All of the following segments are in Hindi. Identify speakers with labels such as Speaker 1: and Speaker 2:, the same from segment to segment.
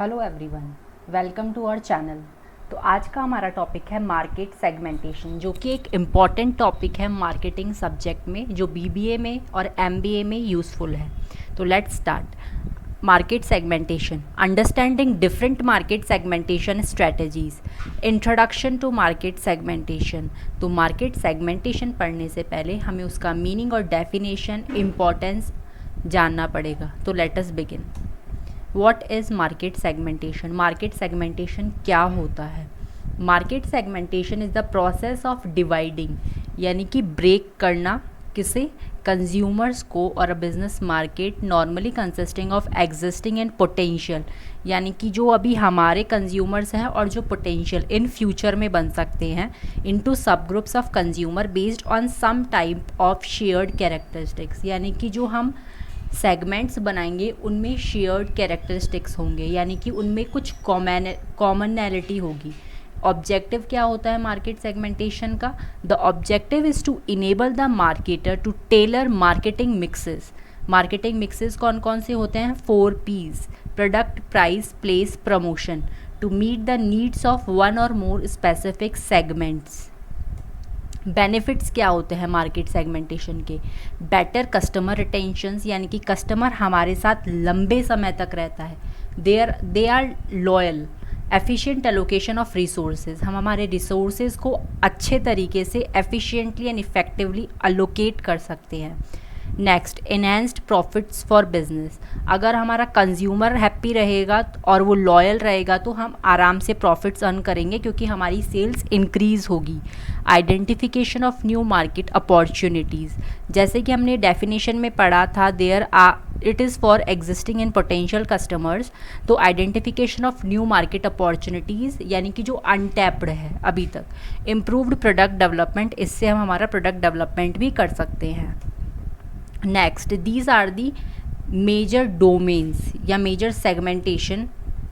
Speaker 1: Hello everyone, welcome to our channel. तो आज का हमारा टॉपिक है मार्केट सेगमेंटेशन, जो कि एक इम्पॉर्टेंट टॉपिक है मार्केटिंग सब्जेक्ट में, जो बीबीए में और एमबीए में यूज़फुल है। तो let's start. Market segmentation, understanding different market segmentation strategies, introduction to market segmentation. तो मार्केट सेगमेंटेशन पढ़ने से पहले हमें उसका मीनिंग और डेफिनेशन, इम्पॉर्टेंस जानना पड़ेगा। तो let us begin. What is market segmentation? Market segmentation क्या होता है? Market segmentation is the process of dividing, यानी कि ब्रेक करना किसे, कंज्यूमर्स को, और a business market normally consisting of existing and potential, यानी कि जो अभी हमारे कंज्यूमर्स हैं और जो पोटेंशियल इन फ्यूचर में बन सकते हैं, into subgroups of consumer based on some type of shared characteristics, यानी कि जो हम सेगमेंट्स बनाएंगे उनमें शेयर्ड कैरेक्टरिस्टिक्स होंगे, यानी कि उनमें कुछ कॉमनैलिटी होगी। ऑब्जेक्टिव क्या होता है मार्केट सेगमेंटेशन का? The objective is to enable the marketer to tailor marketing mixes. Marketing mixes कौन कौन से होते हैं? 4 P's: product, price, place, promotion, to meet the needs of one और मोर स्पेसिफिक सेगमेंट्स। बेनिफिट्स क्या होते हैं मार्केट सेगमेंटेशन के? बेटर कस्टमर रिटेंशंस, यानी कि कस्टमर हमारे साथ लंबे समय तक रहता है। They are loyal. Efficient allocation of resources, हम हमारे रिसोर्सेज को अच्छे तरीके से एफिशिएंटली एंड इफेक्टिवली अलोकेट कर सकते हैं। Next, enhanced profits for business. अगर हमारा कंज्यूमर हैप्पी रहेगा और वो लॉयल रहेगा तो हम आराम से प्रॉफिट्स अर्न करेंगे, क्योंकि हमारी सेल्स इंक्रीज होगी। Identification of new market opportunities, जैसे कि हमने डेफिनेशन में पढ़ा था, it is for existing and potential customers. तो identification of new market opportunities, यानी कि जो अनटैप्ड है अभी तक। इम्प्रूव्ड प्रोडक्ट डेवलपमेंट, इससे हम हमारा प्रोडक्ट डेवलपमेंट भी कर सकते हैं। Next, these are the major domains या मेजर सेगमेंटेशन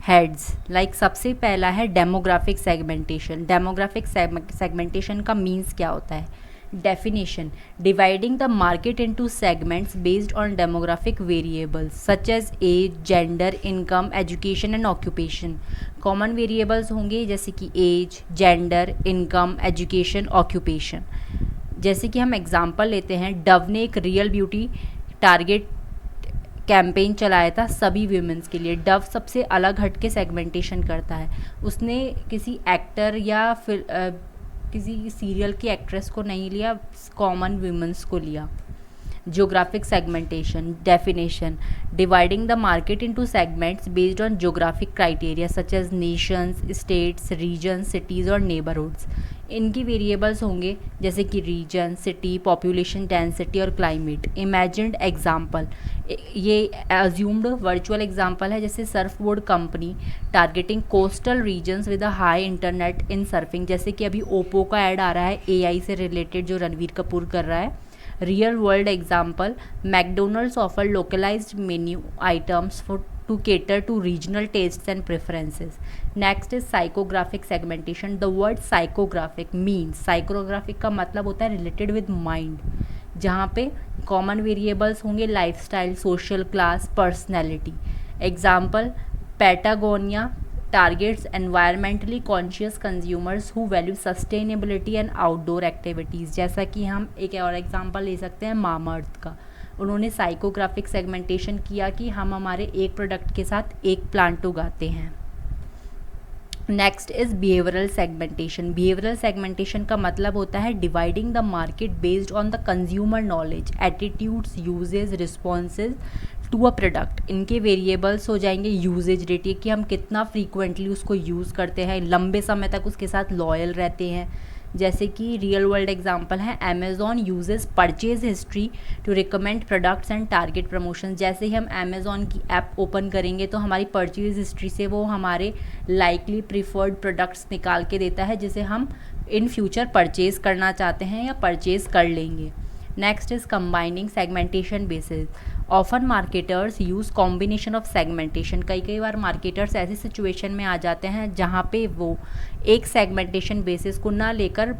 Speaker 1: हेड्स। लाइक सबसे पहला है डेमोग्राफिक सेगमेंटेशन। डेमोग्राफिक सेगमेंटेशन का मीन्स क्या होता है? Definition, dividing the market into segments based on demographic variables such as age, gender, income, education and occupation. Common variables होंगे जैसे कि age, gender, income, education, occupation. जैसे कि हम एग्जांपल लेते हैं, डव ने एक रियल ब्यूटी टारगेट कैंपेन चलाया था सभी वीमेंस के लिए। डव सबसे अलग हट के सेगमेंटेशन करता है। उसने किसी एक्टर या फिर किसी सीरियल की एक्ट्रेस को नहीं लिया, कॉमन वीमेंस को लिया। Geographic segmentation definition, dividing the market into segments based on geographic criteria such as nations, states, regions, cities और neighborhoods। इनकी वेरिएबल्स होंगे जैसे कि रीजन, सिटी, पॉपुलेशन डेंसिटी और क्लाइमेट। इमेजिन्ड एग्जाम्पल, ये अज्यूम्ड वर्चुअल एग्जाम्पल है, जैसे surfboard company targeting coastal regions with a high internet in surfing. जैसे कि अभी ओप्पो का ऐड आ रहा है एआई से रिलेटेड, जो रणवीर कपूर कर रहा है। Real world example, McDonald's offer localised menu items for to cater to regional tastes and preferences. Next is psychographic segmentation. The word psychographic means, psychographic का मतलब होता है related with mind, जहाँ पे common variables होंगे lifestyle, social class, personality. Example, Patagonia targets environmentally conscious consumers who value sustainability and outdoor activities. जैसा कि हम एक और एग्जाम्पल ले सकते हैं मामाअर्थ का। उन्होंने साइकोग्राफिक सेगमेंटेशन किया कि हम हमारे एक प्रोडक्ट के साथ एक प्लांट उगाते हैं। Next is behavioural segmentation. Behavioural segmentation का मतलब होता है dividing the market based on the consumer knowledge, attitudes, usages, responses to a product. इनके वेरिएबल्स हो जाएंगे यूजेज रेट, ये कि हम कितना फ्रीक्वेंटली उसको यूज़ करते हैं, लंबे समय तक उसके साथ लॉयल रहते हैं। जैसे कि रियल वर्ल्ड एग्जांपल है, Amazon uses purchase history to recommend products and target promotion. जैसे ही हम अमेज़ॉन की ऐप ओपन करेंगे तो हमारी परचेज हिस्ट्री से वो हमारे लाइकली प्रीफर्ड प्रोडक्ट्स निकाल के देता है, जिसे हम इन फ्यूचर परचेज करना चाहते हैं या परचेज कर लेंगे। Next is combining segmentation basis. Often marketers use combination of segmentation. कई बार मार्केटर्स ऐसी सिचुएशन में आ जाते हैं जहाँ पे वो एक सेगमेंटेशन बेसिस को ना लेकर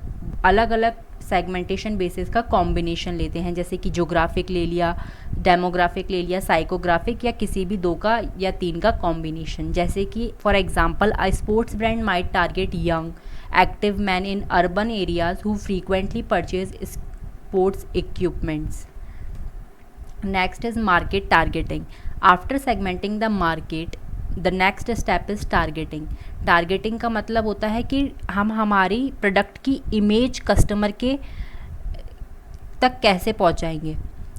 Speaker 1: अलग अलग सेगमेंटेशन बेसिस का कॉम्बिनेशन लेते हैं, जैसे कि ज्योग्राफिक ले लिया, डेमोग्राफिक ले लिया, साइकोग्राफिक, या किसी भी 2 का या 3 का कॉम्बिनेशन। जैसे कि for example a sports brand might target young active man in urban areas who frequently purchase sports equipments. Next is market targeting. After segmenting the market, the next step is targeting. Targeting का मतलब होता है कि हम हमारी प्रोडक्ट की इमेज कस्टमर के तक कैसे पहुंचाएंगे।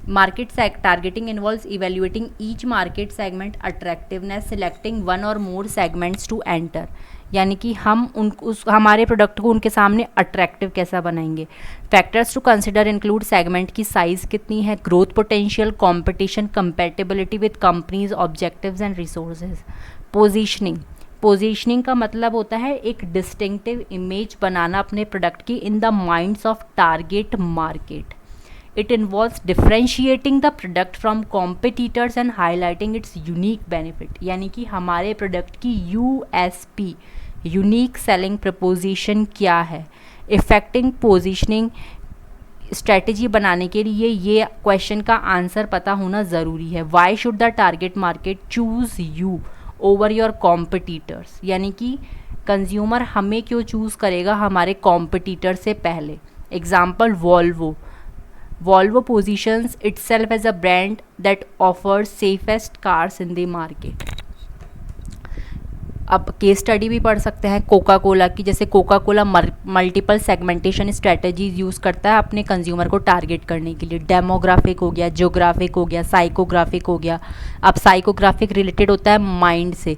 Speaker 1: Market targeting involves evaluating each market segment attractiveness, selecting one और मोर सेगमेंट्स टू एंटर, यानी कि हम हमारे प्रोडक्ट को उनके सामने अट्रैक्टिव कैसा बनाएंगे। Factors to consider include segment की साइज़ कितनी है, growth potential, competition, compatibility with company's objectives and resources. Positioning का मतलब होता है एक डिस्टिंक्टिव इमेज बनाना अपने प्रोडक्ट की in the minds of target market. It involves differentiating the product from competitors and highlighting its unique benefit, यानी कि हमारे प्रोडक्ट की USP यूनिक सेलिंग प्रपोजिशन क्या है। इफेक्टिव पोजीशनिंग स्ट्रेटजी बनाने के लिए ये क्वेश्चन का आंसर पता होना ज़रूरी है। Why should the target market choose you over your competitors, यानी कि कंज्यूमर हमें क्यों चूज़ करेगा हमारे कॉम्पिटिटर से पहले। Example Volvo positions itself as a brand that offers safest cars in the market. अब केस स्टडी भी पढ़ सकते हैं कोका कोला की। जैसे Coca Cola multiple segmentation strategies use करता है अपने कंज्यूमर को टारगेट करने के लिए। डेमोग्राफिक हो गया, ज्योग्राफिक हो गया, साइकोग्राफिक हो गया। अब साइकोग्राफिक रिलेटेड होता है माइंड से,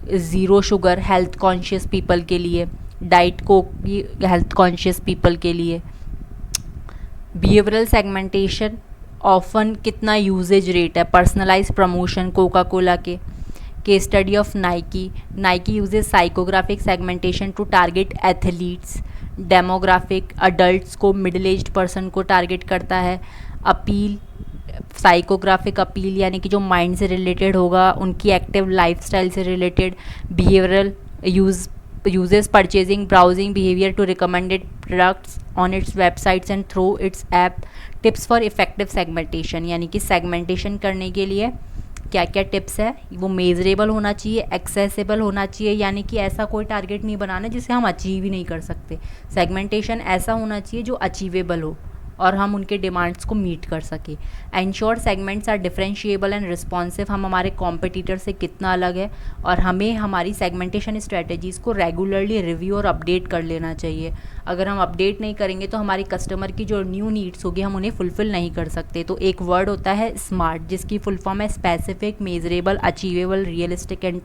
Speaker 1: zero sugar health conscious people के लिए, diet coke health conscious people के लिए। बिहेवियरल सेगमेंटेशन ऑफन कितना यूजेज रेट है, पर्सनलाइज प्रमोशन कोका कोला के। Case study of Nike uses psychographic segmentation to target athletes. Demographic adults को, मिडिल एज्ड पर्सन को टारगेट करता है। अपील साइकोग्राफिक अपील यानी कि जो माइंड से रिलेटेड होगा, उनकी एक्टिव लाइफस्टाइल से related. Behavioural uses purchasing browsing behavior to recommended products on its websites and through its app. Tips for effective segmentation, यानी कि सेगमेंटेशन करने के लिए क्या क्या टिप्स है। वो मेजरेबल होना चाहिए, एक्सेसिबल होना चाहिए, यानी कि ऐसा कोई टारगेट नहीं बनाना जिसे हम अचीव ही नहीं कर सकते। सेगमेंटेशन ऐसा होना चाहिए जो अचीवेबल हो और हम उनके डिमांड्स को मीट कर सके। Ensure segments are differentiable and responsive, हम हमारे कॉम्पिटिटर से कितना अलग है, और हमें हमारी सेगमेंटेशन स्ट्रेटजीज़ को रेगुलरली रिव्यू और अपडेट कर लेना चाहिए। अगर हम अपडेट नहीं करेंगे तो हमारी कस्टमर की जो न्यू नीड्स होगी हम उन्हें फुलफ़िल नहीं कर सकते। तो एक वर्ड होता है स्मार्ट, जिसकी फुल फॉर्म है specific, measurable, achievable, realistic and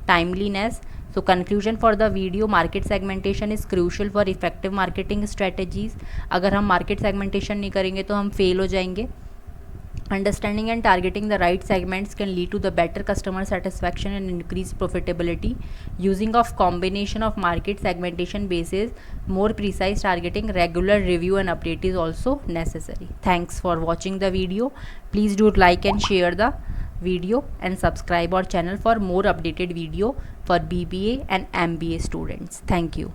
Speaker 1: timeliness. So conclusion for the video, market segmentation is crucial for effective marketing strategies. अगर हम market segmentation नहीं करेंगे तो हम fail हो जाएंगे। Understanding and targeting the right segments can lead to the better customer satisfaction and increased profitability. Using of combination of market segmentation basis, more precise targeting, regular review and update is also necessary. Thanks for watching the video. Please do like and share the video and subscribe our channel for more updated video for BBA and MBA students. Thank you.